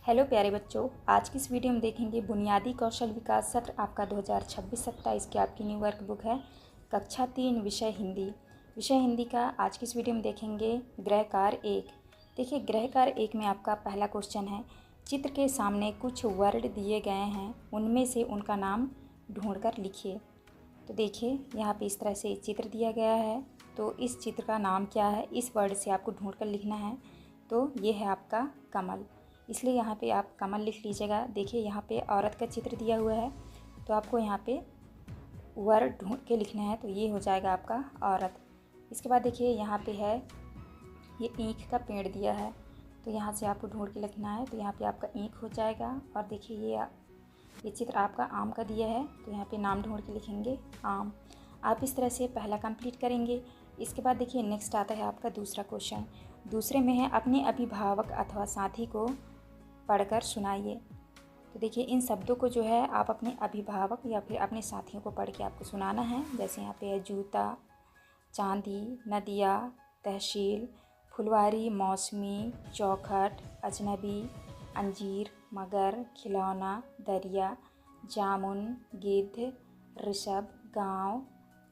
Hello प्यारे बच्चों, आज की इस वीडियो में देखेंगे बुनियादी कौशल विकास सत्र आपका 2026-27 की आपकी न्यू वर्क बुक है। कक्षा 3 विषय हिंदी का आज की इस वीडियो में देखेंगे गृह कार्य 1। देखिए, गृह कार्य 1 में आपका पहला क्वेश्चन है, चित्र के सामने कुछ वर्ड दिए गए हैं, उनमें से उनका नाम ढूंढकर लिखिए। तो देखिए, यहाँ पे इस तरह से चित्र दिया गया है, तो इस चित्र का नाम क्या है, इस वर्ड से आपको ढूंढकर लिखना है। तो ये है आपका कमल, इसलिए यहाँ पे आप कमल लिख लीजिएगा। देखिए, यहाँ पे औरत का चित्र दिया हुआ है, तो आपको यहाँ पे वर्ड ढूंढ के लिखना है, तो ये हो जाएगा आपका औरत। इसके बाद देखिए, यहाँ पे है ये ईंख का पेड़ दिया है, तो यहाँ से आपको ढूंढ के लिखना है, तो यहाँ पे आपका ईंख हो जाएगा। और देखिए, ये चित्र आपका आम का दिया है, तो यहाँ पे नाम ढूंढ के लिखेंगे आम। आप इस तरह से पहला कंप्लीट करेंगे। इसके बाद देखिए, नेक्स्ट आता है आपका दूसरा क्वेश्चन। दूसरे में है, अपने अभिभावक अथवा साथी को पढ़कर सुनाइए। तो देखिए, इन शब्दों को जो है आप अपने अभिभावक या फिर अपने साथियों को पढ़ के आपको सुनाना है। जैसे यहाँ पे है जूता, चांदी, नदिया, तहसील, फुलवारी, मौसमी, चौखट, अजनबी, अंजीर, मगर, खिलौना, दरिया, जामुन, गिद्ध, ऋषभ, गांव,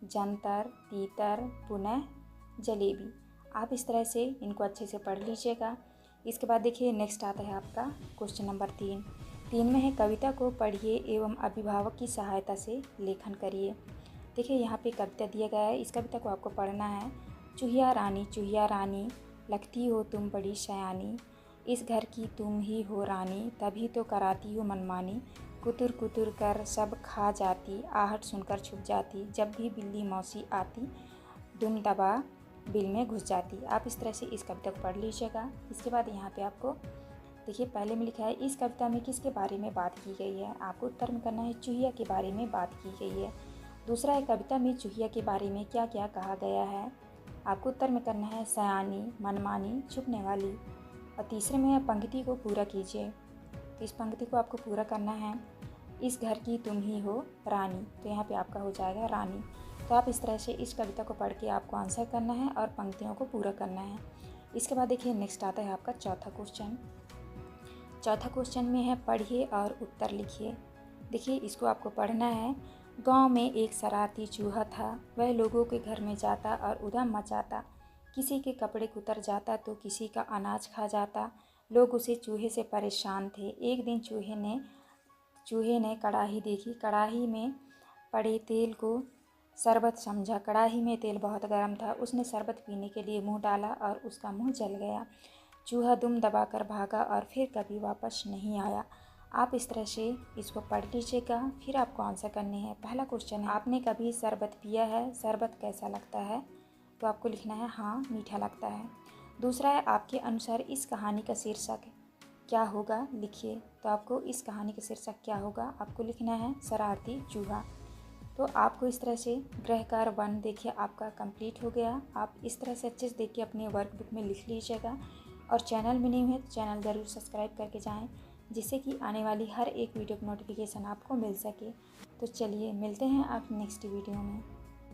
जंतर, तीतर, पुनः जलेबी। आप इस तरह से इनको अच्छे से पढ़ लीजिएगा। इसके बाद देखिए, नेक्स्ट आता है आपका क्वेश्चन नंबर 3 में है, कविता को पढ़िए एवं अभिभावक की सहायता से लेखन करिए। देखिए, यहाँ पे कविता दिया गया है, इस कविता को आपको पढ़ना है। चूहिया रानी लगती हो तुम बड़ी सयानी, इस घर की तुम ही हो रानी, तभी तो कराती हो मनमानी, कुतुर कुतुर कर सब खा जाती, आहट सुनकर छुप जाती, जब भी बिल्ली मौसी आती, दुम दबा बिल में घुस जाती। आप इस तरह से इस कविता को पढ़ लीजिएगा। इसके बाद यहाँ पे आपको देखिए, पहले में लिखा है, इस कविता में किसके बारे में बात की गई है। आपको उत्तर में करना है, चूहिया के बारे में बात की गई है। दूसरा है, कविता में चूहिया के बारे में क्या क्या कहा गया है। आपको उत्तर में करना है, सयानी, मनमानी, छुपने वाली। और तीसरे में है, पंक्ति को पूरा कीजिए। तो इस पंक्ति को आपको पूरा करना है, इस घर की तुम ही हो रानी। तो यहाँ पे आपका हो जाएगा रानी। तो आप इस तरह से इस कविता को पढ़ के आपको आंसर करना है और पंक्तियों को पूरा करना है। इसके बाद देखिए, नेक्स्ट आता है आपका चौथा क्वेश्चन। चौथा क्वेश्चन में है, पढ़िए और उत्तर लिखिए। देखिए, इसको आपको पढ़ना है। गांव में एक शरारती चूहा था, वह लोगों के घर में जाता और उधम मचाता, किसी के कपड़े कुतर जाता तो किसी का अनाज खा जाता। लोग उसे चूहे से परेशान थे। एक दिन चूहे ने कड़ाही देखी, कड़ाही में पड़े तेल को शरबत समझा। कड़ाही में तेल बहुत गर्म था, उसने शरबत पीने के लिए मुंह डाला और उसका मुंह जल गया। चूहा दुम दबाकर भागा और फिर कभी वापस नहीं आया। आप इस तरह से इसको पढ़ लीजिएगा, फिर आपको आंसर करने हैं। पहला क्वेश्चन है, आपने कभी शरबत पिया है, शरबत कैसा लगता है। तो आपको लिखना है, हाँ मीठा लगता है। दूसरा है, आपके अनुसार इस कहानी का शीर्षक क्या होगा, लिखिए। तो आपको इस कहानी का शीर्षक क्या होगा, आपको लिखना है शरारती चूहा। तो आपको इस तरह से गृह कार्य 1 देखिए आपका कंप्लीट हो गया। आप इस तरह से अच्छे से देखिए अपने वर्कबुक में लिख लीजिएगा। और चैनल में नहीं है तो चैनल ज़रूर सब्सक्राइब करके जाएं, जिससे कि आने वाली हर एक वीडियो की नोटिफिकेशन आपको मिल सके। तो चलिए, मिलते हैं आप नेक्स्ट वीडियो में।